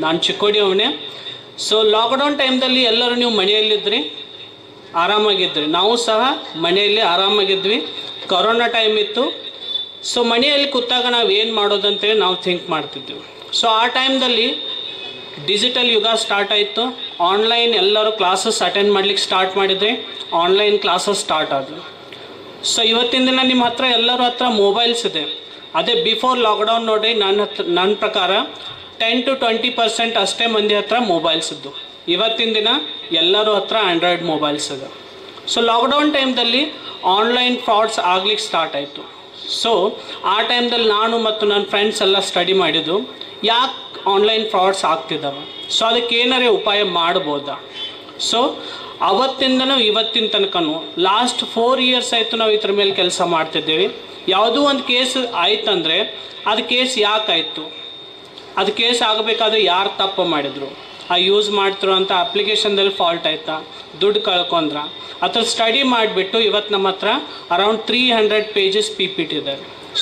ನಾನು ಚಿಕ್ಕೋಡಿ ಅವನೇ. So lockdown ಟೈಮ್ದಲ್ಲಿ ಎಲ್ಲರೂ ನೀವು ಮನೆಯಲ್ಲಿದ್ರಿ, ಆರಾಮಾಗಿದ್ರಿ. ನಾವು ಸಹ ಮನೆಯಲ್ಲಿ ಆರಾಮಾಗಿದ್ವಿ. ಕೊರೋನಾ ಟೈಮ್ ಇತ್ತು. ಸೊ ಮನೆಯಲ್ಲಿ ಕೂತಾಗ ನಾವು ಏನು ಮಾಡೋದಂತೇಳಿ ನಾವು ಥಿಂಕ್ ಮಾಡ್ತಿದ್ವಿ. ಸೊ ಆ ಟೈಮ್ದಲ್ಲಿ ಡಿಜಿಟಲ್ ಯುಗ ಸ್ಟಾರ್ಟ್ ಆಯಿತು. ಆನ್ಲೈನ್ ಎಲ್ಲರೂ ಕ್ಲಾಸಸ್ ಅಟೆಂಡ್ ಮಾಡ್ಲಿಕ್ಕೆ ಸ್ಟಾರ್ಟ್ ಮಾಡಿದ್ರಿ. ಆನ್ಲೈನ್ ಕ್ಲಾಸಸ್ ಸ್ಟಾರ್ಟ್ ಆದವು. ಸೊ ಇವತ್ತಿನ ದಿನ ನಿಮ್ಮ ಹತ್ರ ಎಲ್ಲರ ಹತ್ರ ಮೊಬೈಲ್ಸ್ ಇದೆ. ಅದೇ ಬಿಫೋರ್ ಲಾಕ್ಡೌನ್ ನೋಡಿ ನನ್ನ ಪ್ರಕಾರ 10 to 20% ಅಷ್ಟೇ ಮಂದಿ ಹತ್ರ ಮೊಬೈಲ್ಸ್ ಇದ್ದು. ಇವತ್ತಿನ ದಿನ ಎಲ್ಲರ ಹತ್ರ ಆಂಡ್ರಾಯ್ಡ್ ಮೊಬೈಲ್ಸ್ ಇದೆ. ಸೊ ಲಾಕ್ಡೌನ್ ಟೈಮ್ದಲ್ಲಿ ಆನ್ಲೈನ್ ಫ್ರಾಡ್ಸ್ ಆಗ್ಲಿಕ್ಕೆ ಸ್ಟಾರ್ಟ್ ಆಯಿತು. ಸೊ ಆ ಟೈಮ್ದಲ್ಲಿ ನಾನು ಮತ್ತು ನನ್ನ ಫ್ರೆಂಡ್ಸ್ ಎಲ್ಲ ಸ್ಟಡಿ ಮಾಡಿದ್ದು, ಯಾಕೆ ಆನ್ಲೈನ್ ಫ್ರಾಡ್ಸ್ ಆಗ್ತಿದ್ದಾವೆ, ಸೊ ಅದಕ್ಕೆ ಏನಾರೇ ಉಪಾಯ ಮಾಡ್ಬೋದಾ. ಸೊ ಅವತ್ತಿಂದನೂ ಇವತ್ತಿನ ತನಕನೂ ಲಾಸ್ಟ್ 4 years ಆಯಿತು ನಾವು ಇದ್ರ ಮೇಲೆ ಕೆಲಸ ಮಾಡ್ತಿದ್ದೀವಿ. ಯಾವುದೋ ಒಂದು ಕೇಸ್ ಆಯ್ತಂದರೆ ಅದು ಕೇಸ್ ಯಾಕಾಯಿತು, ಅದು ಕೇಸ್ ಆಗಬೇಕಾದ್ರೆ ಯಾರು ತಪ್ಪು ಮಾಡಿದರು, ಆ ಯೂಸ್ ಮಾಡ್ತಿರೋಂಥ ಅಪ್ಲಿಕೇಶನ್ದಲ್ಲಿ ಫಾಲ್ಟ್ ಆಯಿತಾ, ದುಡ್ಡು ಕಳ್ಕೊಂಡ್ರ, ಅಥವಾ ಸ್ಟಡಿ ಮಾಡಿಬಿಟ್ಟು ಇವತ್ತು ನಮ್ಮ ಹತ್ರ ಅರೌಂಡ್ 300 pages PPT ಇದೆ.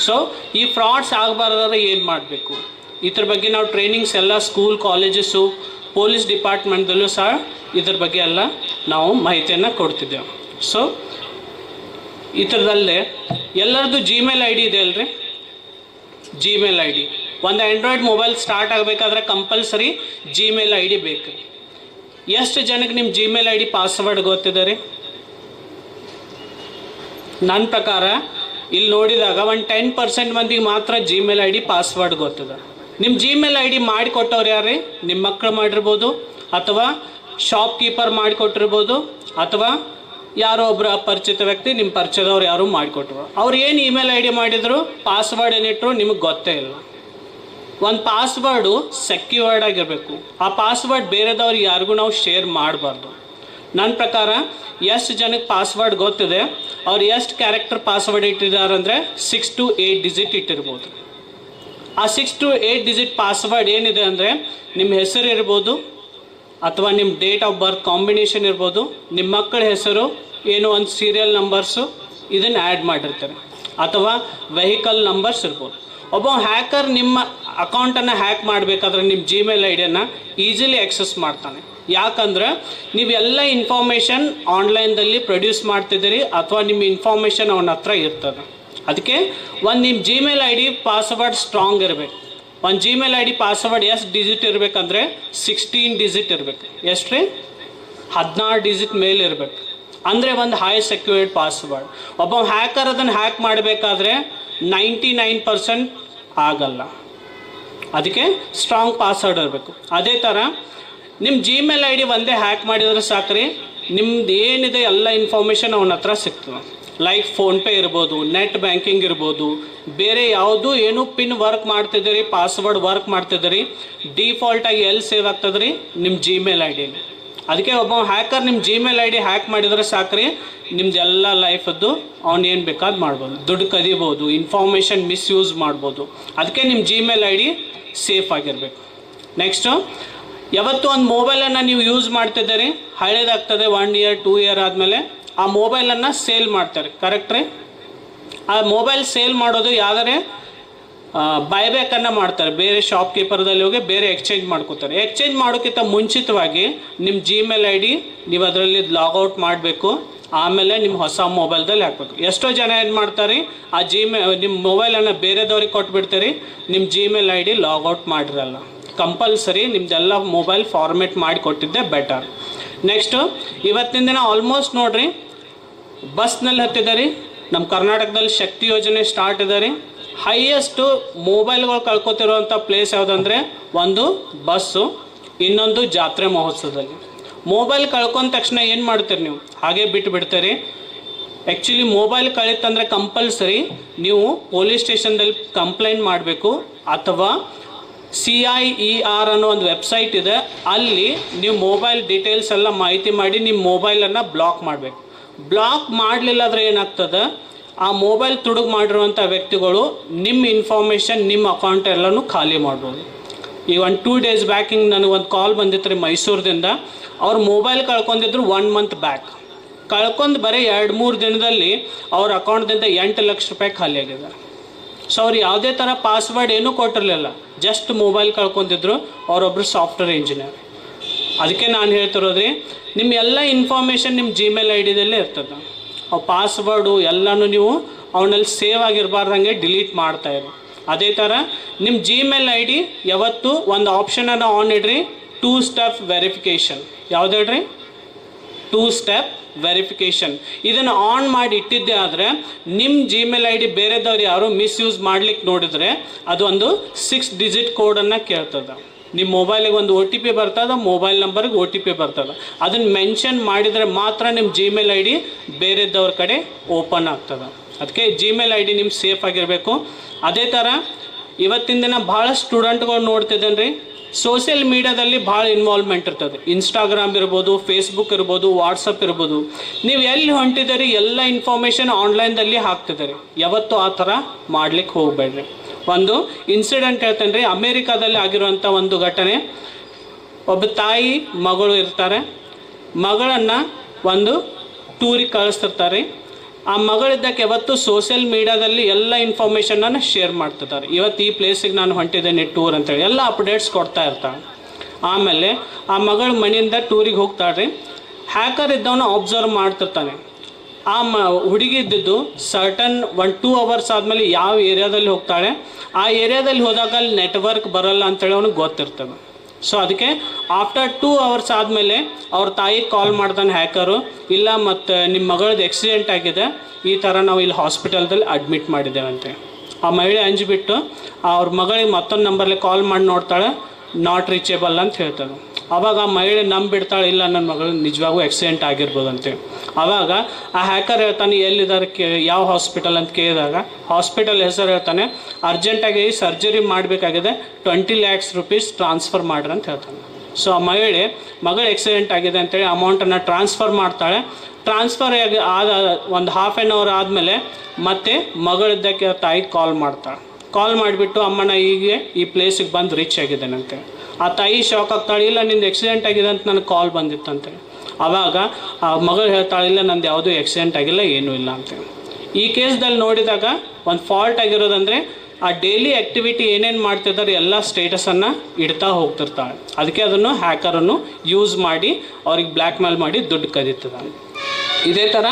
ಸೊ ಈ ಫ್ರಾಡ್ಸ್ ಆಗಬಾರ್ದಾದ್ರೆ ಏನು ಮಾಡಬೇಕು, ಇದ್ರ ಬಗ್ಗೆ ನಾವು ಟ್ರೈನಿಂಗ್ಸ್ ಎಲ್ಲ ಸ್ಕೂಲ್, ಕಾಲೇಜಸ್ಸು, ಪೊಲೀಸ್ ಡಿಪಾರ್ಟ್ಮೆಂಟ್ದಲ್ಲೂ ಸಹ ಇದ್ರ ಬಗ್ಗೆ ಎಲ್ಲ ನಾವು ಮಾಹಿತಿಯನ್ನು ಕೊಡ್ತಿದ್ದೇವೆ. ಸೊ ಈ ಥರದಲ್ಲೇ ಎಲ್ಲರದ್ದು ಜಿಮೇಲ್ ID ಇದೆ ಅಲ್ರಿ. ಜಿಮೇಲ್ ID ಒಂದು ಆ್ಯಂಡ್ರಾಯ್ಡ್ ಮೊಬೈಲ್ ಸ್ಟಾರ್ಟ್ ಆಗಬೇಕಾದ್ರೆ ಕಂಪಲ್ಸರಿ ಜಿಮೇಲ್ ID ಬೇಕು. ಎಷ್ಟು ಜನಕ್ಕೆ ನಿಮ್ಮ ಜಿಮೇಲ್ ID ಪಾಸ್ವರ್ಡ್ ಗೊತ್ತಿದೆ ರೀ? ನನ್ನ ಪ್ರಕಾರ ಇಲ್ಲಿ ನೋಡಿದಾಗ ಒಂದು 10% ಮಂದಿಗೆ ಮಾತ್ರ ಜಿಮೇಲ್ ID ಪಾಸ್ವರ್ಡ್ ಗೊತ್ತಿದೆ. ನಿಮ್ಮ ಜಿಮೇಲ್ ID ಮಾಡಿಕೊಟ್ಟವ್ರು ಯಾರು ರೀ? ನಿಮ್ಮ ಮಕ್ಕಳು ಮಾಡಿರ್ಬೋದು, ಅಥವಾ ಶಾಪ್ ಕೀಪರ್ ಮಾಡಿಕೊಟ್ಟಿರ್ಬೋದು, ಅಥವಾ ಯಾರೋ ಒಬ್ಬರು ಅಪರಿಚಿತ ವ್ಯಕ್ತಿ ನಿಮ್ಮ ಪರಿಚಯದವ್ರು ಯಾರು ಮಾಡಿಕೊಟ್ರು. ಅವ್ರು ಏನು ಇಮೇಲ್ ID ಮಾಡಿದ್ರು, ಪಾಸ್ವರ್ಡ್ ಏನಿಟ್ಟರು ನಿಮಗೆ ಗೊತ್ತೇ ಇಲ್ಲ. ಒಂದು ಪಾಸ್ವರ್ಡು ಸೆಕ್ಯೂರ್ಡ್ ಆಗಿರಬೇಕು. ಆ ಪಾಸ್ವರ್ಡ್ ಬೇರೆದವ್ರಿಗೆ ಯಾರಿಗೂ ನಾವು ಶೇರ್ ಮಾಡಬಾರ್ದು. ನನ್ನ ಪ್ರಕಾರ ಎಷ್ಟು ಜನಕ್ಕೆ ಪಾಸ್ವರ್ಡ್ ಗೊತ್ತಿದೆ, ಅವ್ರು ಎಷ್ಟು ಕ್ಯಾರೆಕ್ಟರ್ ಪಾಸ್ವರ್ಡ್ ಇಟ್ಟಿದ್ದಾರೆ ಅಂದರೆ 6 to 8 digit ಇಟ್ಟಿರ್ಬೋದು. ಆ 6 to 8 digit ಪಾಸ್ವರ್ಡ್ ಏನಿದೆ ಅಂದರೆ ನಿಮ್ಮ ಹೆಸರು ಇರ್ಬೋದು, ಅಥವಾ ನಿಮ್ಮ ಡೇಟ್ ಆಫ್ ಬರ್ತ್ ಕಾಂಬಿನೇಷನ್ ಇರ್ಬೋದು, ನಿಮ್ಮ ಮಕ್ಕಳ ಹೆಸರು, ಏನೋ ಒಂದು ಸೀರಿಯಲ್ ನಂಬರ್ಸು ಇದನ್ನು ಆ್ಯಡ್ ಮಾಡಿರ್ತಾರೆ, ಅಥವಾ ವೆಹಿಕಲ್ ನಂಬರ್ಸ್ ಇರ್ಬೋದು. ಒಬ್ಬ ಹ್ಯಾಕರ್ ನಿಮ್ಮ ಅಕೌಂಟನ್ನು ಹ್ಯಾಕ್ ಮಾಡಬೇಕಾದ್ರೆ ನಿಮ್ಮ ಜಿಮೇಲ್ ಐಡಿಯನ್ನು ಈಸಿಲಿ ಆಕ್ಸೆಸ್ ಮಾಡ್ತಾನೆ. ಯಾಕಂದ್ರೆ ನೀವೆಲ್ಲ ಇನ್ಫಾರ್ಮೇಷನ್ ಆನ್ಲೈನ್ದಲ್ಲಿ ಪ್ರೊಡ್ಯೂಸ್ ಮಾಡ್ತಿದ್ದೀರಿ, ಅಥವಾ ನಿಮ್ಮ ಇನ್ಫಾರ್ಮೇಷನ್ ಅವನ ಹತ್ರ ಇರ್ತದೆ. ಅದಕ್ಕೆ ಒಂದು ನಿಮ್ಮ ಜಿಮೇಲ್ ID ಪಾಸ್ವರ್ಡ್ ಸ್ಟ್ರಾಂಗ್ ಇರಬೇಕು. ಒಂದು ಜಿಮೇಲ್ ID ಪಾಸ್ವರ್ಡ್ ಎಷ್ಟು ಡಿಜಿಟ್ ಇರಬೇಕಂದ್ರೆ 16 digit ಇರಬೇಕು. ಎಷ್ಟು ರೀ? 16 digit ಮೇಲೆ ಇರಬೇಕು. ಅಂದರೆ ಒಂದು ಹೈ ಸೆಕ್ಯೂರ್ಡ್ ಪಾಸ್ವರ್ಡ್. ಒಬ್ಬ ಹ್ಯಾಕರ್ ಅದನ್ನು ಹ್ಯಾಕ್ ಮಾಡಬೇಕಾದ್ರೆ 99% ಆಗಲ್ಲ. ಅದಕ್ಕೆ ಸ್ಟ್ರಾಂಗ್ ಪಾಸ್ವರ್ಡ್ ಇರಬೇಕು. ಅದೇ ಥರ ನಿಮ್ಮ ಜಿಮೇಲ್ ID ಒಂದೇ ಹ್ಯಾಕ್ ಮಾಡಿದ್ರೆ ಸಾಕ್ರಿ, ನಿಮ್ದು ಏನಿದೆ ಎಲ್ಲ ಇನ್ಫಾರ್ಮೇಷನ್ ಅವನ ಹತ್ರ ಸಿಗ್ತದೆ. ಲೈಕ್ ಫೋನ್ಪೇ ಇರ್ಬೋದು, ನೆಟ್ ಬ್ಯಾಂಕಿಂಗ್ ಇರ್ಬೋದು, ಬೇರೆ ಯಾವುದೂ ಏನು ಪಿನ್ ವರ್ಕ್ ಮಾಡ್ತಿದ್ದೀರಿ, ಪಾಸ್ವರ್ಡ್ ವರ್ಕ್ ಮಾಡ್ತಿದ್ದೀರಿ, ಡಿಫಾಲ್ಟಾಗಿ ಎಲ್ಲಿ ಸೇವ್ ಆಗ್ತದೆ ರೀ? ನಿಮ್ಮ ಜಿಮೇಲ್ IDಲಿ. ಅದಕ್ಕೆ ಒಬ್ಬ ಹ್ಯಾಕರ್ ನಿಮ್ಮ ಜಿಮೇಲ್ ID ಹ್ಯಾಕ್ ಮಾಡಿದರೆ ಸಾಕ್ರಿ, ನಿಮ್ದೆಲ್ಲ ಲೈಫದ್ದು ಅವ್ನು ಏನು ಬೇಕಾದ್ ಮಾಡ್ಬೋದು, ದುಡ್ಡು ಕದಿಬೋದು, ಇನ್ಫಾರ್ಮೇಷನ್ ಮಿಸ್ಯೂಸ್ ಮಾಡ್ಬೋದು. ಅದಕ್ಕೆ ನಿಮ್ಮ ಜಿಮೇಲ್ ID ಸೇಫ್ ಆಗಿರಬೇಕು. ನೆಕ್ಸ್ಟು, ಯಾವತ್ತು ಒಂದು ಮೊಬೈಲನ್ನು ನೀವು ಯೂಸ್ ಮಾಡ್ತಿದ್ದೀರಿ, ಹಳೇದಾಗ್ತದೆ, 1 year 2 year ಆದಮೇಲೆ ಆ ಮೊಬೈಲನ್ನು ಸೇಲ್ ಮಾಡ್ತಾರೆ, ಕರೆಕ್ಟ್ ರೀ? ಆ ಮೊಬೈಲ್ ಸೇಲ್ ಮಾಡೋದು ಯಾವ್ದಾರೆ ಬೈಬ್ಯಾಕನ್ನು ಮಾಡ್ತಾರೆ, ಬೇರೆ ಶಾಪ್ ಕೀಪರ್ದಲ್ಲಿ ಹೋಗಿ ಬೇರೆ ಎಕ್ಸ್ಚೇಂಜ್ ಮಾಡ್ಕೋತಾರೆ. ಎಕ್ಸ್ಚೇಂಜ್ ಮಾಡೋಕ್ಕಿಂತ ಮುಂಚಿತವಾಗಿ ನಿಮ್ಮ ಜಿಮೇಲ್ ID ನೀವು ಅದರಲ್ಲಿ ಲಾಗೌಟ್ ಮಾಡಬೇಕು. ಆಮೇಲೆ ನಿಮ್ಮ ಹೊಸ ಮೊಬೈಲ್ದಲ್ಲಿ ಹಾಕಬೇಕು. ಎಷ್ಟೋ ಜನ ಏನು ಮಾಡ್ತಾರೆ, ಆ ನಿಮ್ಮ ಮೊಬೈಲನ್ನು ಬೇರೆದವ್ರಿಗೆ ಕೊಟ್ಬಿಡ್ತೀರಿ, ನಿಮ್ಮ ಜಿಮೇಲ್ ID ಲಾಗೌಟ್ ಮಾಡಿರಲ್ಲ. ಕಂಪಲ್ಸರಿ ನಿಮ್ಮದೆಲ್ಲ ಮೊಬೈಲ್ ಫಾರ್ಮೇಟ್ ಮಾಡಿ ಕೊಟ್ಟಿದ್ದೆ ಬೆಟರ್. ನೆಕ್ಸ್ಟು, ಇವತ್ತಿನ ದಿನ ಆಲ್ಮೋಸ್ಟ್ ನೋಡಿರಿ, ಬಸ್ನಲ್ಲಿ ಹತ್ತಿದ್ದಾರೆ. ನಮ್ಮ ಕರ್ನಾಟಕದಲ್ಲಿ ಶಕ್ತಿ ಯೋಜನೆ ಸ್ಟಾರ್ಟ್ ಇದೆ ರೀ. ಹೈಯೆಸ್ಟು ಮೊಬೈಲ್ಗಳು ಕಳ್ಕೊತಿರುವಂಥ ಪ್ಲೇಸ್ ಯಾವುದಂದರೆ ಒಂದು ಬಸ್ಸು, ಇನ್ನೊಂದು ಜಾತ್ರೆ ಮಹೋತ್ಸವದಲ್ಲಿ. ಮೊಬೈಲ್ ಕಳ್ಕೊಂಡ ತಕ್ಷಣ ಏನು ಮಾಡ್ತೀರಿ ನೀವು? ಹಾಗೆ ಬಿಟ್ಟು ಬಿಡ್ತೀರಿ. ಆ್ಯಕ್ಚುಲಿ ಮೊಬೈಲ್ ಕಳೀತಂದರೆ ಕಂಪಲ್ಸರಿ ನೀವು ಪೊಲೀಸ್ ಸ್ಟೇಷನ್ದಲ್ಲಿ ಕಂಪ್ಲೇಂಟ್ ಮಾಡಬೇಕು, ಅಥವಾ CIER ಅನ್ನೋ ಒಂದು ವೆಬ್ಸೈಟ್ ಇದೆ, ಅಲ್ಲಿ ನೀವು ಮೊಬೈಲ್ ಡೀಟೇಲ್ಸ್ ಎಲ್ಲ ಮಾಹಿತಿ ಮಾಡಿ ನಿಮ್ಮ ಮೊಬೈಲನ್ನು ಬ್ಲಾಕ್ ಮಾಡಬೇಕು. ಬ್ಲಾಕ್ ಮಾಡಲಿಲ್ಲ ಆದರೆ ಏನಾಗ್ತದೆ, ಆ ಮೊಬೈಲ್ ತುಡುಗು ಮಾಡಿರುವಂಥ ವ್ಯಕ್ತಿಗಳು ನಿಮ್ಮ ಇನ್ಫಾರ್ಮೇಷನ್, ನಿಮ್ಮ ಅಕೌಂಟ್ ಎಲ್ಲನೂ ಖಾಲಿ ಮಾಡ್ಬೋದು. ಈಗ ಒಂದು 2 days ಬ್ಯಾಕ್ ಹಿಂಗೆ ನನಗೊಂದು ಕಾಲ್ ಬಂದಿತ್ತು ರೀ ಮೈಸೂರದಿಂದ. ಅವ್ರು ಮೊಬೈಲ್ ಕಳ್ಕೊಂಡಿದ್ರು 1 month ಬ್ಯಾಕ್. ಕಳ್ಕೊಂಡು ಬರೀ 2-3 ದಿನದಲ್ಲಿ ಅವ್ರ ಅಕೌಂಟ್ದಿಂದ 8 ಲಕ್ಷ ರೂಪಾಯಿ ಖಾಲಿ ಆಗಿದ್ದಾರೆ. ಸೊ ಅವ್ರು ಯಾವುದೇ ಥರ ಪಾಸ್ವರ್ಡ್ ಏನೂ ಕೊಟ್ಟಿರಲಿಲ್ಲ, ಜಸ್ಟ್ ಮೊಬೈಲ್ ಕಳ್ಕೊತಿದ್ರು. ಅವರೊಬ್ಬರು ಸಾಫ್ಟ್ವೇರ್ ಇಂಜಿನಿಯರ್. ಅದಕ್ಕೆ ನಾನು ಹೇಳ್ತಿರೋದ್ರಿ, ನಿಮ್ಮ ಎಲ್ಲ ಇನ್ಫಾರ್ಮೇಷನ್ ನಿಮ್ಮ ಜಿಮೇಲ್ ಐ ಡಿದಲ್ಲೇ ಇರ್ತದೆ. ಅವು ಪಾಸ್ವರ್ಡು ಎಲ್ಲನೂ ನೀವು ಅವನಲ್ಲಿ ಸೇವ್ ಆಗಿರಬಾರ್ದಂಗೆ ಡಿಲೀಟ್ ಮಾಡ್ತಾಯಿರಿ. ಅದೇ ಥರ ನಿಮ್ಮ ಜಿಮೇಲ್ ಐ ಡಿ ಯಾವತ್ತೂ ಒಂದು ಆಪ್ಷನನ್ನು ಆನ್ ಇಡ್ರಿ, 2 ಸ್ಟೆಪ್ ವೆರಿಫಿಕೇಷನ್. ಯಾವ್ದು ಹೇಳ್ರಿ? 2 ಸ್ಟೆಪ್ ವೆರಿಫಿಕೇಷನ್. ಇದನ್ನು ಆನ್ ಮಾಡಿ ಇಟ್ಟಿದ್ದೆ ಆದರೆ ನಿಮ್ಮ ಜಿಮೇಲ್ ಐ ಡಿ ಬೇರೆದವ್ರು ಯಾರು ಮಿಸ್ಯೂಸ್ ಮಾಡ್ಲಿಕ್ಕೆ ನೋಡಿದರೆ ಅದು ಒಂದು 6 ಡಿಜಿಟ್ ಕೋಡನ್ನು ಕೇಳ್ತದೆ. ನಿಮ್ಮ ಮೊಬೈಲಿಗೆ ಒಂದು OTP ಬರ್ತದೆ, ಮೊಬೈಲ್ ನಂಬರ್ಗೆ OTP ಬರ್ತದೆ. ಅದನ್ನು ಮೆನ್ಷನ್ ಮಾಡಿದರೆ ಮಾತ್ರ ನಿಮ್ಮ ಜಿಮೇಲ್ ಐ ಡಿ ಬೇರೆದವ್ರ ಕಡೆ ಓಪನ್ ಆಗ್ತದೆ. ಅದಕ್ಕೆ ಜಿಮೇಲ್ ಐ ಡಿ ನಿಮ್ಮ ಸೇಫ್ ಆಗಿರಬೇಕು. ಅದೇ ಥರ ಇವತ್ತಿನ ದಿನ ಭಾಳ ಸ್ಟೂಡೆಂಟ್ಗಳು ನೋಡ್ತಿದ್ದೇನೆ ರೀ, ಸೋಷಿಯಲ್ ಮೀಡಿಯಾದಲ್ಲಿ ಭಾಳ ಇನ್ವಾಲ್ವ್ಮೆಂಟ್ ಇರ್ತದೆ. ಇನ್ಸ್ಟಾಗ್ರಾಮ್ ಇರ್ಬೋದು, ಫೇಸ್ಬುಕ್ ಇರ್ಬೋದು, ವಾಟ್ಸಪ್ ಇರ್ಬೋದು. ನೀವು ಎಲ್ಲಿ ಹೊಂಟಿದ್ದೀರಿ ಎಲ್ಲ ಇನ್ಫಾರ್ಮೇಷನ್ ಆನ್ಲೈನ್ದಲ್ಲಿ ಹಾಕ್ತಿದ್ದೀರಿ. ಯಾವತ್ತೂ ಆ ಥರ ಮಾಡ್ಲಿಕ್ಕೆ ಹೋಗಬೇಡ್ರಿ. ಒಂದು ಇನ್ಸಿಡೆಂಟ್ ಹೇಳ್ತೇನೆ ರೀ, ಅಮೇರಿಕಾದಲ್ಲಿ ಆಗಿರುವಂಥ ಒಂದು ಘಟನೆ. ಒಬ್ಬ ತಾಯಿ ಮಗಳು ಇರ್ತಾರೆ, ಮಗಳನ್ನು ಒಂದು ಟೂರಿಗೆ ಕಳಿಸ್ತಿರ್ತಾರೆ. ಆ ಮಗಳಿದ್ದಕ್ಕೆ ಯಾವತ್ತು ಸೋಷಿಯಲ್ ಮೀಡಿಯಾದಲ್ಲಿ ಎಲ್ಲ ಇನ್ಫಾರ್ಮೇಷನನ್ನು ಶೇರ್ ಮಾಡ್ತಿರ್ತಾರೆ. ಇವತ್ತು ಈ ಪ್ಲೇಸಿಗೆ ನಾನು ಹೊಂಟಿದ್ದೇನೆ ಟೂರ್ ಅಂತೇಳಿ ಎಲ್ಲ ಅಪ್ಡೇಟ್ಸ್ ಕೊಡ್ತಾ ಇರ್ತಾಳೆ. ಆಮೇಲೆ ಆ ಮಗಳು ಮನೆಯಿಂದ ಟೂರಿಗೆ ಹೋಗ್ತಾಳೆ. ಹ್ಯಾಕರ್ ಇದ್ದವನು ಅಬ್ಸರ್ವ್ ಮಾಡ್ತಿರ್ತಾನೆ. ಆ ಹುಡುಗಿ ಇದ್ದಿದ್ದು ಸರ್ಟನ್ 1-2 ಅವರ್ಸ್ ಆದಮೇಲೆ ಯಾವ ಏರಿಯಾದಲ್ಲಿ ಹೋಗ್ತಾಳೆ, ಆ ಏರಿಯಾದಲ್ಲಿ ಹೋದಾಗ ಅಲ್ಲಿ ನೆಟ್ವರ್ಕ್ ಬರೋಲ್ಲ ಅಂತೇಳಿ ಅವನಿಗೆ ಗೊತ್ತಿರ್ತದೆ. ಸೊ ಅದಕ್ಕೆ ಆಫ್ಟರ್ 2 ಅವರ್ಸ್ ಆದಮೇಲೆ ಅವ್ರ ತಾಯಿಗೆ ಕಾಲ್ ಮಾಡ್ತಾನೆ ಹ್ಯಾಕರು, ಇಲ್ಲ ಮತ್ತು ನಿಮ್ಮ ಮಗಳದ್ದು ಆಕ್ಸಿಡೆಂಟ್ ಆಗಿದೆ, ಈ ಥರ ನಾವು ಇಲ್ಲಿ ಹಾಸ್ಪಿಟಲ್ದಲ್ಲಿ ಅಡ್ಮಿಟ್ ಮಾಡಿದ್ದೇವಂತೆ. ಆ ಮಹಿಳೆ ಅಂಜಿಬಿಟ್ಟು ಅವ್ರ ಮಗಳಿಗೆ ಮತ್ತೊಂದು ನಂಬರ್ಲಿ ಕಾಲ್ ಮಾಡಿ ನೋಡ್ತಾಳೆ, ನಾಟ್ ರೀಚೇಬಲ್ ಅಂತ ಹೇಳ್ತಾಳೆ. ಆವಾಗ ಆ ಮಹಿಳೆ ನಂಬಿಡ್ತಾಳೆ, ಇಲ್ಲ ನನ್ನ ಮಗಳು ನಿಜವಾಗೂ ಆಕ್ಸಿಡೆಂಟ್ ಆಗಿರ್ಬೋದಂತೆ. ಆವಾಗ ಆ ಹ್ಯಾಕರ್ ಹೇಳ್ತಾನೆ, ಎಲ್ಲಿದ್ದಾರೆ ಯಾವ ಹಾಸ್ಪಿಟಲ್ ಅಂತ ಕೇಳಿದಾಗ ಹಾಸ್ಪಿಟಲ್ ಹೆಸರು ಹೇಳ್ತಾನೆ. ಅರ್ಜೆಂಟಾಗಿ ಸರ್ಜರಿ ಮಾಡಬೇಕಾಗಿದೆ, 20 lakhs rupees ಟ್ರಾನ್ಸ್ಫರ್ ಮಾಡ್ರಿ ಅಂತ ಹೇಳ್ತಾನೆ. ಸೊ ಆ ಮಗಳು ಆಕ್ಸಿಡೆಂಟ್ ಆಗಿದೆ ಅಂತೇಳಿ ಅಮೌಂಟನ್ನು ಟ್ರಾನ್ಸ್ಫರ್ ಮಾಡ್ತಾಳೆ. ಟ್ರಾನ್ಸ್ಫರ್ ಆದ ಒಂದು ಹಾಫ್ ಆನ್ ಅವರ್ ಆದಮೇಲೆ ಮತ್ತೆ ಮಗಳಿದ್ದಕ್ಕೆ ತಾಯಿಗೆ ಕಾಲ್ ಮಾಡ್ತಾಳೆ. ಕಾಲ್ ಮಾಡಿಬಿಟ್ಟು, ಅಮ್ಮನ ಹೀಗೆ ಈ ಪ್ಲೇಸಿಗೆ ಬಂದು ರೀಚ್ ಆಗಿದ್ದೇನಂತೆ. ಆ ತಾಯಿ ಶಾಕ್ ಆಗ್ತಾಳೆ, ಇಲ್ಲ ನಿಂದು ಆಕ್ಸಿಡೆಂಟ್ ಆಗಿದೆ ಅಂತ ನನಗೆ ಕಾಲ್ ಬಂದಿತ್ತಂತೆ. ಆವಾಗ ಆ ಮಗಳು ಹೇಳ್ತಾಳೆ, ಇಲ್ಲ ನಂದು ಯಾವುದೂ ಆಕ್ಸಿಡೆಂಟ್ ಆಗಿಲ್ಲ, ಏನೂ ಇಲ್ಲ ಅಂತೇಳಿ. ಈ ಕೇಸ್ದಲ್ಲಿ ನೋಡಿದಾಗ ಒಂದು ಫಾಲ್ಟ್ ಆಗಿರೋದಂದರೆ ಆ ಡೈಲಿ ಆ್ಯಕ್ಟಿವಿಟಿ ಏನೇನು ಮಾಡ್ತಿದ್ದಾರೆ ಎಲ್ಲ ಸ್ಟೇಟಸನ್ನು ಇಡ್ತಾ ಹೋಗ್ತಿರ್ತಾಳೆ. ಅದಕ್ಕೆ ಅದನ್ನು ಹ್ಯಾಕರನ್ನು ಯೂಸ್ ಮಾಡಿ ಅವ್ರಿಗೆ ಬ್ಲ್ಯಾಕ್ ಮೇಲ್ ಮಾಡಿ ದುಡ್ಡು ಕದೀತದೆ. ಇದೇ ಥರ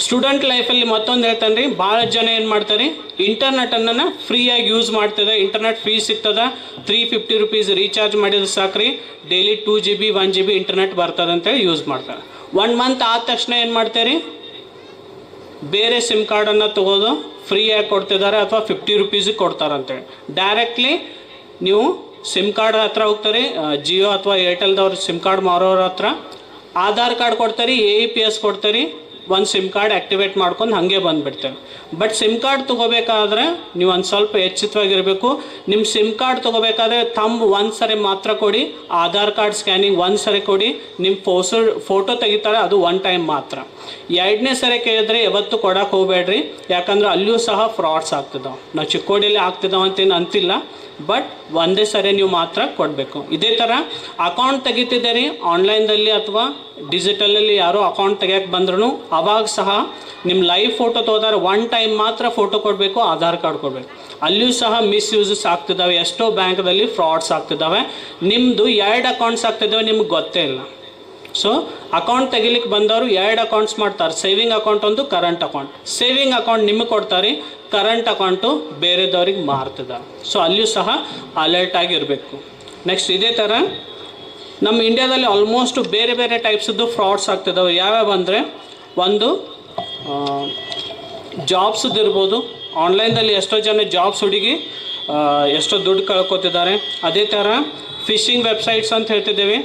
ಸ್ಟೂಡೆಂಟ್ ಲೈಫಲ್ಲಿ ಮತ್ತೊಂದು ಹೇಳ್ತಾನೆ ರೀ, ಭಾಳ ಜನ ಏನು ಮಾಡ್ತಾರೆ, ಇಂಟರ್ನೆಟನ್ನು ಫ್ರೀಯಾಗಿ ಯೂಸ್ ಮಾಡ್ತಿದ್ದಾರೆ. ಇಂಟರ್ನೆಟ್ ಫ್ರೀ ಸಿಗ್ತದೆ, 350 rupees ರೀಚಾರ್ಜ್ ಮಾಡಿದ್ರೆ ಸಾಕ್ರಿ, ಡೈಲಿ 2 GB 1 GB ಇಂಟರ್ನೆಟ್ ಬರ್ತದೆ ಅಂತೇಳಿ ಯೂಸ್ ಮಾಡ್ತಾರೆ. 1 month ಆದ ತಕ್ಷಣ ಏನು ಮಾಡ್ತಾರೆ, ಬೇರೆ ಸಿಮ್ ಕಾರ್ಡನ್ನು ತೊಗೋದು ಫ್ರೀಯಾಗಿ ಕೊಡ್ತಿದ್ದಾರೆ ಅಥವಾ 50 rupees ಕೊಡ್ತಾರಂತೇಳಿ. ಡೈರೆಕ್ಟ್ಲಿ ನೀವು ಸಿಮ್ ಕಾರ್ಡ್ ಹತ್ರ ಹೋಗ್ತಾರೆ, ಜಿಯೋ ಅಥವಾ ಏರ್ಟೆಲ್ದವ್ರು ಸಿಮ್ ಕಾರ್ಡ್ ಮಾರೋರ ಹತ್ರ ಆಧಾರ್ ಕಾರ್ಡ್ ಕೊಡ್ತಾರೆ, AEPS ಕೊಡ್ತಾರೆ, ಒಂದು ಸಿಮ್ ಕಾರ್ಡ್ ಆ್ಯಕ್ಟಿವೇಟ್ ಮಾಡ್ಕೊಂಡು ಹಾಗೆ ಬಂದುಬಿಡ್ತೇವೆ. ಬಟ್ ಸಿಮ್ ಕಾರ್ಡ್ ತೊಗೋಬೇಕಾದ್ರೆ ನೀವು ಒಂದು ಸ್ವಲ್ಪ ಎಚ್ಚೆತ್ತವಾಗಿರಬೇಕು. ನಿಮ್ಮ ಸಿಮ್ ಕಾರ್ಡ್ ತೊಗೋಬೇಕಾದ್ರೆ ಥಂಬ್ ಒಂದು ಸರಿ ಮಾತ್ರ ಕೊಡಿ, ಆಧಾರ್ ಕಾರ್ಡ್ ಸ್ಕ್ಯಾನಿಂಗ್ ಒಂದು ಸರಿ ಕೊಡಿ, ನಿಮ್ಮ ಫೋಟೋ ತೆಗಿತಾರೆ, ಅದು 1 time ಮಾತ್ರ. 2ನೇ ಸರಿ ಕೇಳಿದ್ರೆ ಯಾವತ್ತೂ ಕೊಡೋಕೆ ಹೋಗಬೇಡ್ರಿ, ಯಾಕಂದ್ರೆ ಅಲ್ಲಿಯೂ ಸಹ ಫ್ರಾಡ್ಸ್ ಆಗ್ತಿದ್ದಾವೆ. ನಾವು ಚಿಕ್ಕೋಡಿಯಲ್ಲಿ ಆಗ್ತಿದ್ದಾವೆ ಅಂತೇನು ಅಂತಿಲ್ಲ, ಬಟ್ ಒಂದೇ ಸರಿ ನೀವು ಮಾತ್ರ ಕೊಡಬೇಕು. ಇದೇ ಥರ ಅಕೌಂಟ್ ತೆಗಿತಿದ್ದೀರಿ ಆನ್ಲೈನ್ದಲ್ಲಿ ಅಥವಾ ಡಿಜಿಟಲಲ್ಲಿ ಯಾರೋ ಅಕೌಂಟ್ ತೆಗಿಯೋಕೆ ಬಂದ್ರೂ ಅವಾಗ ಸಹ ನಿಮ್ಮ ಲೈವ್ ಫೋಟೋ ತೊಗೋತಾರೆ, 1 time ಮಾತ್ರ ಫೋಟೋ ಕೊಡಬೇಕು, ಆಧಾರ್ ಕಾರ್ಡ್ ಕೊಡಬೇಕು. ಅಲ್ಲಿಯೂ ಸಹ ಮಿಸ್ಯೂಸಸ್ ಆಗ್ತಿದ್ದಾವೆ, ಎಷ್ಟೋ ಬ್ಯಾಂಕ್ದಲ್ಲಿ ಫ್ರಾಡ್ಸ್ ಆಗ್ತಿದ್ದಾವೆ. ನಿಮ್ಮದು 2 ಅಕೌಂಟ್ಸ್ ಆಗ್ತಿದ್ದಾವೆ, ನಿಮ್ಗೆ ಗೊತ್ತೇ ಇಲ್ಲ. ಸೊ ಅಕೌಂಟ್ ತೆಗಿಲಿಕ್ಕೆ ಬಂದವರು 2 ಅಕೌಂಟ್ಸ್ ಮಾಡ್ತಾರೆ, ಸೇವಿಂಗ್ ಅಕೌಂಟ್ ಒಂದು, ಕರೆಂಟ್ ಅಕೌಂಟ್. ಸೇವಿಂಗ್ ಅಕೌಂಟ್ ನಿಮಗೆ ಕೊಡ್ತಾರೆ, ಕರೆಂಟ್ ಅಕೌಂಟು ಬೇರೆದವ್ರಿಗೆ ಮಾರ್ತಿದ್ದಾರೆ. ಸೊ ಅಲ್ಲಿಯೂ ಸಹ ಅಲರ್ಟ್ ಆಗಿರಬೇಕು. ನೆಕ್ಸ್ಟ್ ಇದೇ ಥರ ನಮ್ಮ ಇಂಡಿಯಾದಲ್ಲಿ ಆಲ್ಮೋಸ್ಟ್ ಬೇರೆ ಬೇರೆ ಟೈಪ್ಸದ್ದು ಫ್ರಾಡ್ಸ್ ಆಗ್ತಿದ್ದಾವೆ. ಯಾವ್ಯಾವ ಅಂದರೆ, ಒಂದು ಜಾಬ್ಸದ್ದು ಇರ್ಬೋದು. ಆನ್ಲೈನ್ದಲ್ಲಿ ಎಷ್ಟೋ ಜನ ಜಾಬ್ಸ್ ಹುಡುಗಿ ಎಷ್ಟೋ ದುಡ್ಡು ಕಳ್ಕೊತಿದ್ದಾರೆ. ಅದೇ ಥರ ಫಿಶಿಂಗ್ ವೆಬ್ಸೈಟ್ಸ್ ಅಂತ ಹೇಳ್ತಿದ್ದೇವೆ.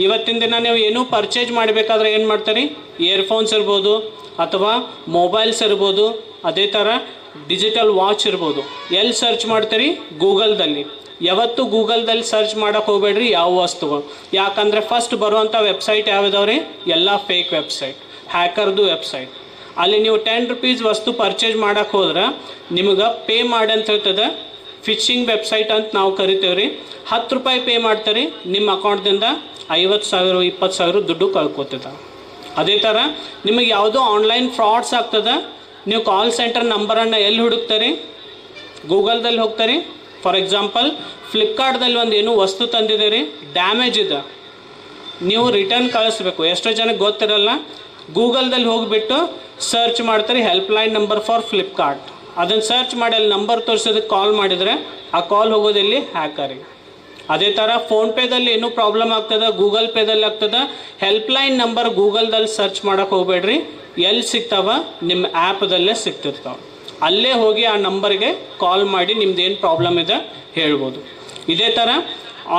ಇವತ್ತಿನ ದಿನ ನೀವು ಏನೂ ಪರ್ಚೇಸ್ ಮಾಡಬೇಕಾದ್ರೆ ಏನು ಮಾಡ್ತಾರೆ, ಇಯರ್ಫೋನ್ಸ್ ಇರ್ಬೋದು ಅಥವಾ ಮೊಬೈಲ್ಸ್ ಇರ್ಬೋದು, ಅದೇ ಥರ ಡಿಜಿಟಲ್ ವಾಚ್ ಇರ್ಬೋದು. ಎಲ್ಲಿ ಸರ್ಚ್ ಮಾಡ್ತೀರಿ, ಗೂಗಲ್ದಲ್ಲಿ. ಯಾವತ್ತು ಗೂಗಲ್ದಲ್ಲಿ ಸರ್ಚ್ ಮಾಡೋಕೆ ಹೋಗಬೇಡ್ರಿ ಯಾವ ವಸ್ತುಗಳು, ಯಾಕಂದರೆ ಫಸ್ಟ್ ಬರುವಂಥ ವೆಬ್ಸೈಟ್ ಯಾವುದವ್ರಿ, ಎಲ್ಲ ಫೇಕ್ ವೆಬ್ಸೈಟ್, ಹ್ಯಾಕರ್ದು ವೆಬ್ಸೈಟ್. ಅಲ್ಲಿ ನೀವು 10 rupees ವಸ್ತು ಪರ್ಚೇಸ್ ಮಾಡೋಕೆ ಹೋದ್ರೆ ನಿಮಗೆ ಪೇ ಮಾಡಿ ಅಂತ ಹೇಳ್ತದೆ. ಫಿಶಿಂಗ್ ವೆಬ್ಸೈಟ್ ಅಂತ ನಾವು ಕರಿತೇವೆ ರೀ. 10 ರೂಪಾಯಿ ಪೇ ಮಾಡ್ತೀರಿ, ನಿಮ್ಮ ಅಕೌಂಟ್ದಿಂದ 50,000 20,000 ದುಡ್ಡು ಕಳ್ಕೊತದ. ಅದೇ ಥರ ನಿಮಗೆ ಯಾವುದೋ ಆನ್ಲೈನ್ ಫ್ರಾಡ್ಸ್ ಆಗ್ತದೆ, ನೀವು ಕಾಲ್ ಸೆಂಟರ್ ನಂಬರನ್ನು ಎಲ್ಲಿ ಹುಡುಕ್ತಾರೆ, ಗೂಗಲ್ದಲ್ಲಿ ಹೋಗ್ತಾರೆ. ಫಾರ್ ಎಕ್ಸಾಂಪಲ್ ಫ್ಲಿಪ್ಕಾರ್ಟ್ದಲ್ಲಿ ಒಂದು ಏನು ವಸ್ತು ತಂದಿದೆ ರೀ, ಡ್ಯಾಮೇಜ್ ಇದೆ, ನೀವು ರಿಟರ್ನ್ ಕಳಿಸ್ಬೇಕು. ಎಷ್ಟೋ ಜನಕ್ಕೆ ಗೊತ್ತಿರಲ್ಲ. ಗೂಗಲ್ದಲ್ಲಿ ಹೋಗಿಬಿಟ್ಟು ಸರ್ಚ್ ಮಾಡ್ತಾರೆ ಹೆಲ್ಪ್ಲೈನ್ ನಂಬರ್ ಫಾರ್ ಫ್ಲಿಪ್ಕಾರ್ಟ್. ಅದನ್ನು ಸರ್ಚ್ ಮಾಡಿ ಅಲ್ಲಿ ನಂಬರ್ ತೋರಿಸೋದಕ್ಕೆ ಕಾಲ್ ಮಾಡಿದರೆ ಆ ಕಾಲ್ ಹೋಗೋದಲ್ಲಿ ಹ್ಯಾಕರಿಗೆ. ಅದೇ ಥರ ಫೋನ್ಪೇದಲ್ಲಿ ಏನೂ ಪ್ರಾಬ್ಲಮ್ ಆಗ್ತದೆ, ಗೂಗಲ್ ಪೇದಲ್ಲಿ ಆಗ್ತದೆ, ಹೆಲ್ಪ್ಲೈನ್ ನಂಬರ್ ಗೂಗಲ್ದಲ್ಲಿ ಸರ್ಚ್ ಮಾಡೋಕ್ಕೆ ಹೋಗಬೇಡ್ರಿ. ಎಲ್ಲಿ ಸಿಗ್ತಾವ ನಿಮ್ಮ ಆ್ಯಪ್ದಲ್ಲೇ ಸಿಗ್ತಿರ್ತಾವೆ. ಅಲ್ಲೇ ಹೋಗಿ ಆ ನಂಬರ್ಗೆ ಕಾಲ್ ಮಾಡಿ ನಿಮ್ದೇನು ಪ್ರಾಬ್ಲಮ್ ಇದೆ ಹೇಳ್ಬೋದು. ಇದೇ ಥರ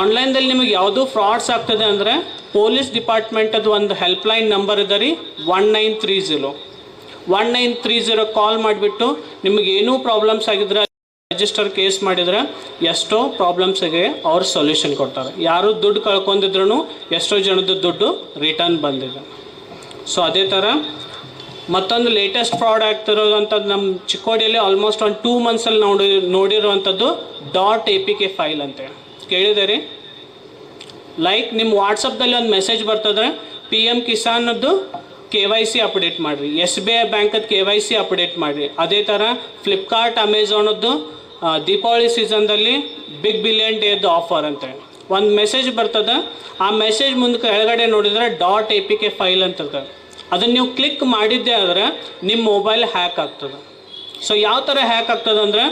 ಆನ್ಲೈನ್ದಲ್ಲಿ ನಿಮಗೆ ಯಾವುದೂ ಫ್ರಾಡ್ಸ್ ಆಗ್ತದೆ ಅಂದರೆ ಪೊಲೀಸ್ ಡಿಪಾರ್ಟ್ಮೆಂಟದು ಒಂದು ಹೆಲ್ಪ್ಲೈನ್ ನಂಬರ್ ಇದೆ ರೀ, 1930 ಕಾಲ್ ಮಾಡಿಬಿಟ್ಟು ನಿಮಗೇನೂ ಪ್ರಾಬ್ಲಮ್ಸ್ ಆಗಿದ್ರೆ ರಿಜಿಸ್ಟರ್ ಕೇಸ್ ಮಾಡಿದರೆ ಎಷ್ಟೋ ಪ್ರಾಬ್ಲಮ್ಸಿಗೆ ಅವ್ರು ಸೊಲ್ಯೂಷನ್ ಕೊಡ್ತಾರೆ. ಯಾರು ದುಡ್ಡು ಕಳ್ಕೊಂಡಿದ್ರು ಎಷ್ಟೋ ಜನದ ದುಡ್ಡು ರಿಟರ್ನ್ ಬಂದಿದೆ. ಸೊ ಅದೇ ಥರ ಮತ್ತೊಂದು ಲೇಟೆಸ್ಟ್ ಫ್ರಾಡ್ ಆಗ್ತಿರೋವಂಥದ್ದು ನಮ್ಮ ಚಿಕ್ಕೋಡಿಯಲ್ಲಿ ಆಲ್ಮೋಸ್ಟ್ ಒಂದು 2 ಮಂತ್ಸಲ್ಲಿ ನೋಡಿರುವಂಥದ್ದು .apk ಫೈಲ್ ಅಂತೇಳಿ ಕೇಳಿದೆ ರೀ. ಲೈಕ್ ನಿಮ್ಮ ವಾಟ್ಸಪ್ದಲ್ಲಿ ಒಂದು ಮೆಸೇಜ್ ಬರ್ತದ್ರೆ PM ಕಿಸಾನದ್ದು KYC ಅಪ್ಡೇಟ್ ಮಾಡಿರಿ, SBI ಬ್ಯಾಂಕದ್ದು KYC ಅಪ್ಡೇಟ್ ಮಾಡಿರಿ. ಅದೇ ಥರ ಫ್ಲಿಪ್ಕಾರ್ಟ್ ಅಮೆಝಾನದ್ದು ದೀಪಾವಳಿ ಸೀಸನ್ದಲ್ಲಿ ಬಿಗ್ ಬಿಲಿಯನ್ ಡೇದು ಆಫರ್ ಅಂತೇಳಿ ಒಂದು ಮೆಸೇಜ್ ಬರ್ತದೆ. ಆ ಮೆಸೇಜ್ ಮುಂದೆ ಕೆಳಗಡೆ ನೋಡಿದರೆ .apk ಫೈಲ್ ಅಂತದೆ. ಅದನ್ನು ನೀವು ಕ್ಲಿಕ್ ಮಾಡಿದ್ದೆ ಆದರೆ ನಿಮ್ಮ ಮೊಬೈಲ್ ಹ್ಯಾಕ್ ಆಗ್ತದೆ. ಸೊ ಯಾವ ಥರ ಹ್ಯಾಕ್ ಆಗ್ತದೆ ಅಂದರೆ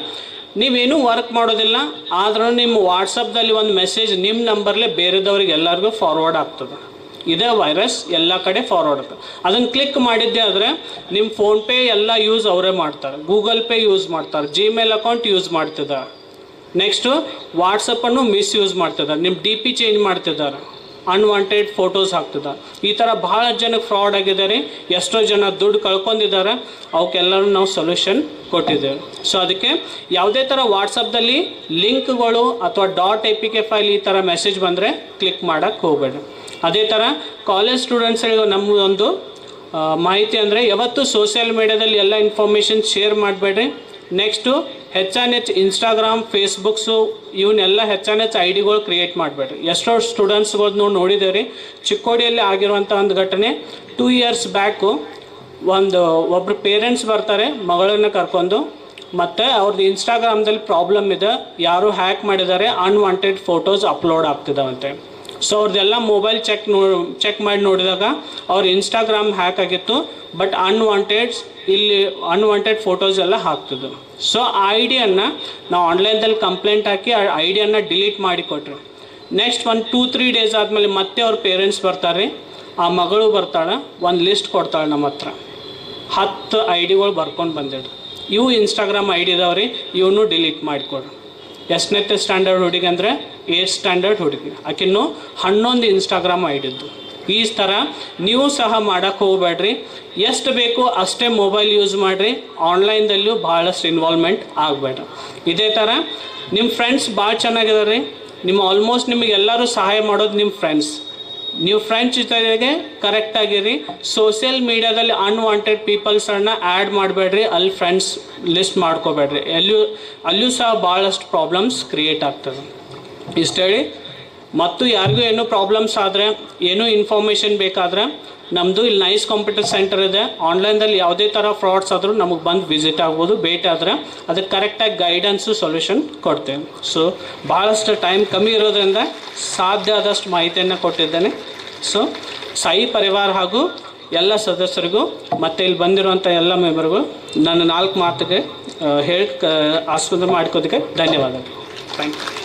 ನೀವೇನೂ ವರ್ಕ್ ಮಾಡೋದಿಲ್ಲ, ಆದ್ರೂ ನಿಮ್ಮ ವಾಟ್ಸಪ್ದಲ್ಲಿ ಒಂದು ಮೆಸೇಜ್ ನಿಮ್ಮ ನಂಬರ್ಲೇ ಬೇರೆದವ್ರಿಗೆ ಎಲ್ಲರಿಗೂ ಫಾರ್ವರ್ಡ್ ಆಗ್ತದೆ. ಇದೇ ವೈರಸ್ ಎಲ್ಲ ಕಡೆ ಫಾರ್ವರ್ಡ್ ಆಗ್ತದೆ. ಅದನ್ನು ಕ್ಲಿಕ್ ಮಾಡಿದ್ದೆ ಆದರೆ ನಿಮ್ಮ ಫೋನ್ಪೇ ಎಲ್ಲ ಯೂಸ್ ಅವರೇ ಮಾಡ್ತಾರೆ, ಗೂಗಲ್ ಪೇ ಯೂಸ್ ಮಾಡ್ತಾರೆ, ಜಿಮೇಲ್ ಅಕೌಂಟ್ ಯೂಸ್ ಮಾಡ್ತಿದ್ದಾರೆ, ನೆಕ್ಸ್ಟು ವಾಟ್ಸಪ್ಪನ್ನು ಮಿಸ್ಯೂಸ್ ಮಾಡ್ತಿದ್ದಾರೆ, ನಿಮ್ಮ DP ಚೇಂಜ್ ಮಾಡ್ತಿದ್ದಾರೆ, ಅನ್ವಾಂಟೆಡ್ ಫೋಟೋಸ್ ಹಾಕ್ತಿದ್ದಾರೆ. ಈ ಥರ ಭಾಳ ಜನಕ್ಕೆ ಫ್ರಾಡ್ ಆಗಿದ್ದಾರೆ. ಎಷ್ಟೋ ಜನ ದುಡ್ಡು ಕಳ್ಕೊಂಡಿದ್ದಾರೆ. ಅವಕ್ಕೆಲ್ಲರೂ ನಾವು ಸೊಲ್ಯೂಷನ್ ಕೊಟ್ಟಿದ್ದೇವೆ. ಸೊ ಅದಕ್ಕೆ ಯಾವುದೇ ಥರ ವಾಟ್ಸಪ್ದಲ್ಲಿ ಲಿಂಕ್ಗಳು ಅಥವಾ .apk ಫೈಲ್ ಈ ಥರ ಮೆಸೇಜ್ ಬಂದರೆ ಕ್ಲಿಕ್ ಮಾಡೋಕ್ಕೆ ಹೋಗಬೇಡಿ. ಅದೇ ಥರ ಕಾಲೇಜ್ ಸ್ಟೂಡೆಂಟ್ಸ್ಗಳಿಗೆ ನಮ್ಮದೊಂದು ಮಾಹಿತಿ ಅಂದರೆ ಯಾವತ್ತೂ ಸೋಷಿಯಲ್ ಮೀಡ್ಯಾದಲ್ಲಿ ಎಲ್ಲ ಇನ್ಫಾರ್ಮೇಷನ್ ಶೇರ್ ಮಾಡಬೇಡ್ರಿ. ನೆಕ್ಸ್ಟು ಹೆಚ್ಚು ಇನ್ಸ್ಟಾಗ್ರಾಮ್, ಫೇಸ್ಬುಕ್ಸು ಇವನ್ನೆಲ್ಲ ಹೆಚ್ಚು ಐಡಿಗಳು ಕ್ರಿಯೇಟ್ ಮಾಡಬೇಡ್ರಿ. ಎಷ್ಟೋ ಸ್ಟೂಡೆಂಟ್ಸ್ಗಳು ನೋಡಿದ್ದೇವೆ ರೀ. ಚಿಕ್ಕೋಡಿಯಲ್ಲಿ ಆಗಿರುವಂಥ ಒಂದು ಘಟನೆ 2 ಇಯರ್ಸ್ ಬ್ಯಾಕು ಒಬ್ಬರು ಪೇರೆಂಟ್ಸ್ ಬರ್ತಾರೆ ಮಗಳನ್ನು ಕರ್ಕೊಂಡು, ಮತ್ತು ಅವ್ರದ್ದು ಇನ್ಸ್ಟಾಗ್ರಾಮ್ದಲ್ಲಿ ಪ್ರಾಬ್ಲಮ್ ಇದೆ, ಯಾರು ಹ್ಯಾಕ್ ಮಾಡಿದ್ದಾರೆ, ಅನ್ವಾಂಟೆಡ್ ಫೋಟೋಸ್ ಅಪ್ಲೋಡ್ ಆಗ್ತಿದ್ದಾವಂತೆ. ಸೊ ಅವ್ರದ್ದೆಲ್ಲ ಮೊಬೈಲ್ ಚೆಕ್ ಮಾಡಿ ನೋಡಿದಾಗ ಅವ್ರ ಇನ್ಸ್ಟಾಗ್ರಾಮ್ ಹ್ಯಾಕ್ ಆಗಿತ್ತು, ಬಟ್ ಅನ್ವಾಂಟೆಡ್ ಫೋಟೋಸ್ ಎಲ್ಲ ಹಾಕ್ತಿದ್ದು. ಸೊ ಆ ಐಡಿಯನ್ನು ನಾವು ಆನ್ಲೈನ್ದಲ್ಲಿ ಕಂಪ್ಲೇಂಟ್ ಹಾಕಿ ಆ ಐಡಿಯನ್ನು ಡಿಲೀಟ್ ಮಾಡಿ ಕೊಟ್ರಿ. ನೆಕ್ಸ್ಟ್ ಒಂದು 2-3 ಡೇಸ್ ಆದಮೇಲೆ ಮತ್ತೆ ಅವ್ರ ಪೇರೆಂಟ್ಸ್ ಬರ್ತಾರೆ, ಆ ಮಗಳು ಬರ್ತಾಳೆ, ಒಂದು ಲಿಸ್ಟ್ ಕೊಡ್ತಾಳೆ ನಮ್ಮ ಹತ್ರ, 10 ಐಡಿಗಳು ಬರ್ಕೊಂಡು ಬಂದಿಡ್ರಿ, ಇವು ಇನ್ಸ್ಟಾಗ್ರಾಮ್ ಐಡಿ ಇದಾವ್ರಿ, ಇವನು ಡಿಲೀಟ್ ಮಾಡಿಕೊಡ್ರಿ. ಎಷ್ಟನೇ ಸ್ಟ್ಯಾಂಡರ್ಡ್ ಹುಡುಗಿ ಅಂದರೆ 8th ಸ್ಟ್ಯಾಂಡರ್ಡ್ ಹುಡುಗಿ, ಆಕಿನ್ನು 11 ಇನ್ಸ್ಟಾಗ್ರಾಮ್ ಐಡಿದ್ದು. ಈ ಥರ ನೀವು ಸಹ ಮಾಡೋಕ್ಕೆ ಹೋಗಬೇಡ್ರಿ. ಎಷ್ಟು ಬೇಕು ಅಷ್ಟೇ ಮೊಬೈಲ್ ಯೂಸ್ ಮಾಡಿರಿ. ಆನ್ಲೈನ್ದಲ್ಲೂ ಭಾಳಷ್ಟು ಇನ್ವಾಲ್ವ್ಮೆಂಟ್ ಆಗಬೇಡ್ರಿ. ಇದೇ ಥರ ನಿಮ್ಮ ಫ್ರೆಂಡ್ಸ್ ಭಾಳ ಚೆನ್ನಾಗಿದ್ದಾರೆ ರೀ. ಆಲ್ಮೋಸ್ಟ್ ನಿಮಗೆಲ್ಲರೂ ಸಹಾಯ ಮಾಡೋದು ನಿಮ್ಮ ಫ್ರೆಂಡ್ಸ್. ನೀವು ಫ್ರೆಂಡ್ಸ್ ಜೊತೆಗೆ ಕರೆಕ್ಟಾಗಿರಿ. ಸೋಷಿಯಲ್ ಮೀಡ್ಯಾದಲ್ಲಿ ಅನ್ವಾಂಟೆಡ್ ಪೀಪಲ್ಸನ್ನು ಆ್ಯಡ್ ಮಾಡಬೇಡ್ರಿ, ಅಲ್ಲಿ ಫ್ರೆಂಡ್ಸ್ ಲಿಸ್ಟ್ ಮಾಡ್ಕೋಬೇಡ್ರಿ. ಅಲ್ಲೂ ಸಹ ಭಾಳಷ್ಟು ಪ್ರಾಬ್ಲಮ್ಸ್ ಕ್ರಿಯೇಟ್ ಆಗ್ತದೆ. ಇಷ್ಟು ಹೇಳಿ, ಮತ್ತು ಯಾರಿಗೂ ಏನೂ ಪ್ರಾಬ್ಲಮ್ಸ್ ಆದರೆ, ಏನೂ ಇನ್ಫಾರ್ಮೇಷನ್ ಬೇಕಾದರೆ ನಮ್ಮದು ಇಲ್ಲಿ ನೈಸ್ ಕಂಪ್ಯೂಟರ್ ಸೆಂಟರ್ ಇದೆ. ಆನ್ಲೈನ್ದಲ್ಲಿ ಯಾವುದೇ ಥರ ಫ್ರಾಡ್ಸ್ ಆದರೂ ನಮಗೆ ಬಂದು ವಿಸಿಟ್ ಆಗ್ಬೋದು, ಭೇಟಿ ಆದರೆ ಅದಕ್ಕೆ ಕರೆಕ್ಟಾಗಿ ಗೈಡೆನ್ಸು ಸೊಲ್ಯೂಷನ್ ಕೊಡ್ತೇವೆ. ಸೊ ಭಾಳಷ್ಟು ಟೈಮ್ ಕಮ್ಮಿ ಇರೋದ್ರಿಂದ ಸಾಧ್ಯ ಆದಷ್ಟು ಮಾಹಿತಿಯನ್ನು ಕೊಟ್ಟಿದ್ದೇನೆ. ಸೊ ಸಾಯಿ ಪರಿವಾರ ಹಾಗೂ ಎಲ್ಲ ಸದಸ್ಯರಿಗೂ ಮತ್ತು ಇಲ್ಲಿ ಬಂದಿರುವಂಥ ಎಲ್ಲ ಮೆಂಬರ್ಗೂ ನನ್ನ 4 ಮಾತಿಗೆ ಹೇಳಿ ಆಸ್ಪದ ಮಾಡ್ಕೋದಕ್ಕೆ ಧನ್ಯವಾದಗಳು. Thank you.